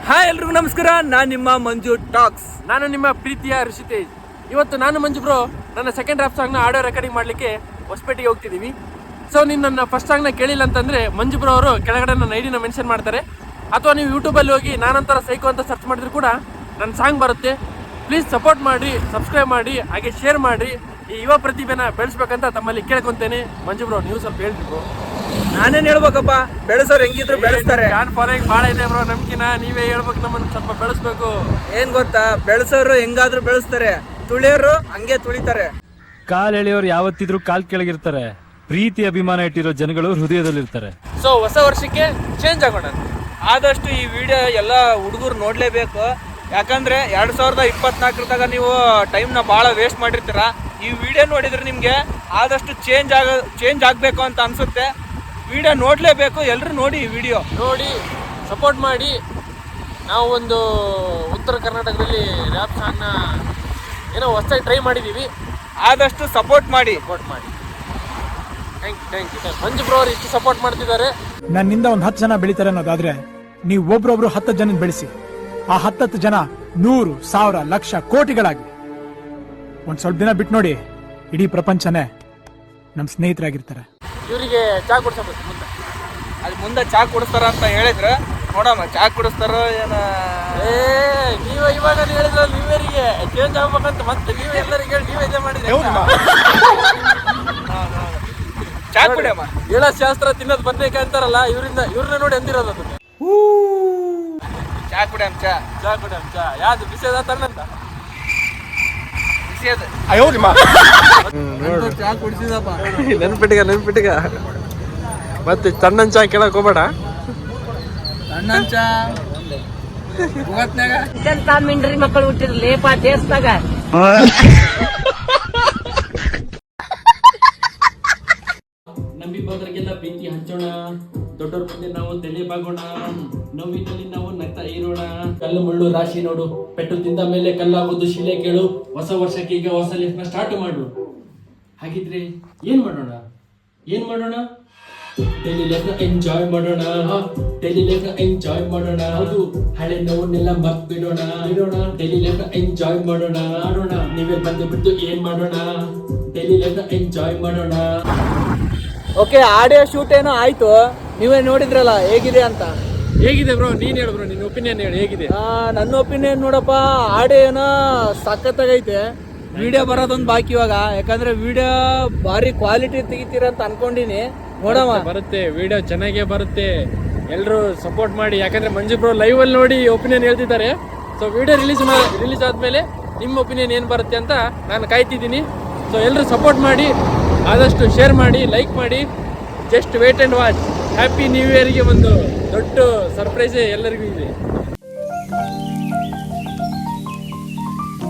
Hi ಎಲ್ರಿಗೂ ನಮಸ್ಕಾರ. ನಾನು ನಿಮ್ಮ ಮಂಜು ಟಾಕ್ಸ್. ನಾನು ನಿಮ್ಮ ಪ್ರೀತಿಯ ಋಷಿತೇಜ್. ಇವತ್ತು ನಾನು ಮಂಜು ಬ್ರೋ ನನ್ನ ಸೆಕೆಂಡ್ ರಾಪ್ ಸಾಂಗ್ನ ಆಡಿಯೋ ರೆಕಾರ್ಡಿಂಗ್ ಮಾಡಲಿಕ್ಕೆ ಹೊಸಪೇಟೆಗೆ ಹೋಗ್ತಿದ್ದೀವಿ. ಸೊ ನೀನು ನನ್ನ ಫಸ್ಟ್ ಸಾಂಗ್ನ ಕೇಳಿಲ್ಲ ಅಂತಂದರೆ ಮಂಜು ಬ್ರೋ ಅವರು ಕೆಳಗಡೆ ನನ್ನ ಐಡಿನ ಮೆನ್ಷನ್ ಮಾಡ್ತಾರೆ, ಅಥವಾ ನೀವು ಯೂಟ್ಯೂಬಲ್ಲಿ ಹೋಗಿ ನಾನಂತರ ಸೈಕೋ ಅಂತ ಸರ್ಚ್ ಮಾಡಿದ್ರು ಕೂಡ ನನ್ನ ಸಾಂಗ್ ಬರುತ್ತೆ. ಪ್ಲೀಸ್ ಸಪೋರ್ಟ್ ಮಾಡಿ, ಸಬ್ಸ್ಕ್ರೈಬ್ ಮಾಡಿ, ಹಾಗೆ ಶೇರ್ ಮಾಡಿ. ಈ ಯುವ ಪ್ರತಿಭೆನ ಬೆಳೆಸ್ಬೇಕಂತ ತಮ್ಮಲ್ಲಿ ಕೇಳ್ಕೊತೇನೆ. ಮಂಜು ಬ್ರೋ ನೀವು ಸ್ವಲ್ಪ ಹೇಳ್ಬೇಕು. ನಾನೇನು ಹೇಳ್ಬೇಕಪ್ಪ, ಬೆಳೆಸೋರು ಹೆಂಗಿದ್ರು ಬೆಳೆಸ್ತಾರೆ. ಫ್ಯಾನ್ ಫಾಲೋಯಿಂಗ್ ಭಾಳ ಇದೆ ಬ್ರೋ, ನಮ್ಗಿನ ನೀವೇ ಹೇಳ್ಬೇಕು, ನಮ್ಮನ್ನು ಸ್ವಲ್ಪ ಬೆಳೆಸ್ಬೇಕು. ಏನ್ ಗೊತ್ತಾ, ಬೆಳೆಸೋರು ಹೆಂಗಾದ್ರೂ ಬೆಳೆಸ್ತಾರೆ, ತುಳಿಯೋರು ಹಂಗೆ ತುಳಿತಾರೆ. ಕಾಲ್ ಎಳೆಯೋರು ಯಾವತ್ತಿದ್ರು ಕಾಲ್ ಕೆಳಗಿರ್ತಾರೆ, ಪ್ರೀತಿ ಅಭಿಮಾನ ಇಟ್ಟಿರೋ ಜನಗಳು ಹೃದಯದಲ್ಲಿರ್ತಾರೆ. ಸೊ ಹೊಸ ವರ್ಷಕ್ಕೆ ಚೇಂಜ್ ಆಗೋಣ. ಆದಷ್ಟು ಈ ವಿಡಿಯೋ ಎಲ್ಲ ಹುಡುಗರು ನೋಡ್ಲೇಬೇಕು. ಯಾಕಂದ್ರೆ 2024 ನೀವು ಟೈಮ್ನ ಭಾಳ ವೇಸ್ಟ್ ಮಾಡಿರ್ತೀರ. ಈ ವಿಡಿಯೋ ನೋಡಿದ್ರೆ ನಿಮಗೆ ಆದಷ್ಟು ಚೇಂಜ್ ಆಗಬೇಕು ಅಂತ ಅನ್ಸುತ್ತೆ. ವಿಡಿಯೋ ನೋಡಲೇಬೇಕು, ಎಲ್ಲರೂ ನೋಡಿ ಈ ವಿಡಿಯೋ ನೋಡಿ ಸಪೋರ್ಟ್ ಮಾಡಿ. ನಾವು ಒಂದು ಉತ್ತರ ಕರ್ನಾಟಕದಲ್ಲಿ ರ್ಯಾಪ್ ಸಾಂಗ್ನ ಏನೋ ಹೊಸದಾಗಿ ಟ್ರೈ ಮಾಡಿದ್ದೀವಿ. ಆದಷ್ಟು ಸಪೋರ್ಟ್ ಮಾಡಿ. Thank you. ಮಂಜು ಬ್ರೋ ಅವರು ಇಷ್ಟು ಸಪೋರ್ಟ್ ಮಾಡ್ತಿದ್ದಾರೆ. ನನ್ನಿಂದ ಒಂದು 10 ಜನ ಬೆಳಿತಾರೆ ಅನ್ನೋದಾದ್ರೆ ನೀವು ಒಬ್ರೊಬ್ರು 10 ಜನ ಬೆಳೆಸಿ. ಆ 10 ಜನ 100, 1000, ಲಕ್ಷ, ಕೋಟಿಗಳಾಗಿ. ಒಂದ್ ಸ್ವಲ್ಪ ದಿನ ಬಿಟ್ಟು ನೋಡಿ, ಇಡೀ ಪ್ರಪಂಚನೇ ನಮ್ ಸ್ನೇಹಿತರಾಗಿರ್ತಾರೆ. ಇವರಿಗೆ ಚಾ ಕೊಡ್ಸಬೇಕು ಮುಂದೆ. ಅಲ್ಲಿ ಮುಂದೆ ಚಾ ಕುಡಿಸ್ತಾರ ಅಂತ ಹೇಳಿದ್ರೆ ನೋಡಮ್ಮ, ಚಾ ಕುಡಿಸ್ತಾರೋ ಏನ. ನೀವು ಇವಾಗ ಹೇಳಿದ್ರೆ ನೀವರಿಗೆ ಚೇಂಜ್ ಆಗ್ಬೇಕಂತ ಮತ್ತೆ ನೀವು ಎಲ್ಲರಿಗೆ ನೀವೇ ಇದೇ ಮಾಡಿದ್ರೆ ಚಾ ಕುಡಿಯಮ್ಮ. ಹೇಳ ಶಾಸ್ತ್ರ ತಿನ್ನೋದು ಬದನೇಕ ಅಂತಾರಲ್ಲ, ಇವ್ರನ್ನ ನೋಡಿ ಅಂದಿರೋದು ಅದನ್ನ. ಚಾ ಕುಡಿಯಮ್ಮ, ಚಾ ಕುಡಿಯಂ ಚಾ. ಯಾವ್ದು ಬಿಸಿದ ತಣ್ಣಂತ? ಬಿಸಿಯದ ಚಾ ಕುಡಿಸಿದಪ್ಪ. ನೆನ್ಪಿಟ್ಟಿಗ ಮತ್ತೆ ತಣ್ಣನ್ ಚಾ ಕೇಳಕ್ ಹೋಗ್ಬೇಡ. ತಣ್ಣನ್ ಚಾ ಎಂತ ಮಿಂಡ್ರಿ ಮಕ್ಕಳು ಹುಟ್ಟಿರ್ಲೇಪ ದೇಶದಾಗ. ನಂಬಿ ಬಂದ್ರಿಗೆಲ್ಲ ಬೆಂಕಿ ಹಂಚೋಣ, ದೊಡ್ಡವ್ರ ಮುಂದೆ ನಾವು ತಲೆ ಬಾಗೋಣ, ನೋವಿನಲ್ಲಿ ನಾವು ನಗ್ತಾ ಇರೋಣ. ಕಲ್ಲು ಮುಳ್ಳು ರಾಶಿ ನೋಡು, ಪೆಟ್ಟು ತಿಂದ ಮೇಲೆ ಕಲ್ಲಾಗೋದು ಶಿಲೆ ಕೇಳು. ಹೊಸ ವರ್ಷಕ್ಕೆ ಈಗ ಹೊಸ ಲೈಫ್ನ ಸ್ಟಾರ್ಟ್ ಮಾಡು. ಹಾಗಿದ್ರೆ ಏನ್ ಮಾಡೋಣ? ಡೈಲಿ ಲೈಫ್ನ ಎಂಜಾಯ್ ಮಾಡೋಣ. ಹೌದು, ಹಳೆ ನೋವನ್ನೆಲ್ಲ ಮರ್ತ್ ಬಿಡೋಣ. ಡೈಲಿ ಲೈಫ್ನ ಎಂಜಾಯ್ ಮಾಡೋಣ. ನೀವೇ ಬಂದು ಬಿಟ್ಟು ಏನ್ ಮಾಡೋಣ? ಡೈಲಿ ಲೈಫ್ನ ಎಂಜಾಯ್ ಮಾಡೋಣ. ಓಕೆ, ಆಡಿಯೋ ಶೂಟ್ ಏನೋ ಆಯ್ತು, ನೀವೇ ನೋಡಿದ್ರಲ್ಲ ಹೇಗಿದೆ ಅಂತ. ಹೇಗಿದೆ ಬ್ರೋ, ನೀನ್ ಹೇಳು ಬ್ರೋ, ನಿನ್ನ ಒಪಿನಿಯನ್ ಹೇಳು, ಹೇಗಿದೆ? ನನ್ನ ಒಪಿನಿಯನ್ ನೋಡಪ್ಪ, ಆಡಿಯೋ ಏನೋ ಸಖತ್ತಾಗೈತೆ. ವಿಡಿಯೋ ಬರೋದೊಂದು ಬಾಕಿ ಇವಾಗ, ಯಾಕಂದ್ರೆ ವಿಡಿಯೋ ಭಾರಿ ಕ್ವಾಲಿಟಿ ತೆಗಿತೀರ ಅಂತ ಅನ್ಕೊಂಡಿನಿ. ನೋಡಮ್ಮ, ಬರುತ್ತೆ ವಿಡಿಯೋ, ಚೆನ್ನಾಗೇ ಬರುತ್ತೆ. ಎಲ್ಲರೂ ಸಪೋರ್ಟ್ ಮಾಡಿ, ಯಾಕಂದ್ರೆ ಮಂಜು ಬ್ರೋ ಲೈವ್ ಅಲ್ಲಿ ನೋಡಿ ಒಪಿನಿಯನ್ ಹೇಳ್ತಿದ್ದಾರೆ. ಸೊ ವಿಡಿಯೋ ರಿಲೀಸ್ ಆದ್ಮೇಲೆ ನಿಮ್ಮ ಒಪಿನಿಯನ್ ಏನು ಬರುತ್ತೆ ಅಂತ ನಾನು ಕಾಯ್ತಿದ್ದೀನಿ. ಸೊ ಎಲ್ಲರೂ ಸಪೋರ್ಟ್ ಮಾಡಿ, ಆದಷ್ಟು ಶೇರ್ ಮಾಡಿ, ಲೈಕ್ ಮಾಡಿ. Just wait and watch. Happy new ಇಯರ್ಗೆ ಒಂದು ದೊಡ್ಡ ಸರ್ಪ್ರೈಸೇ ಎಲ್ಲರಿಗೂ ಇದೆ.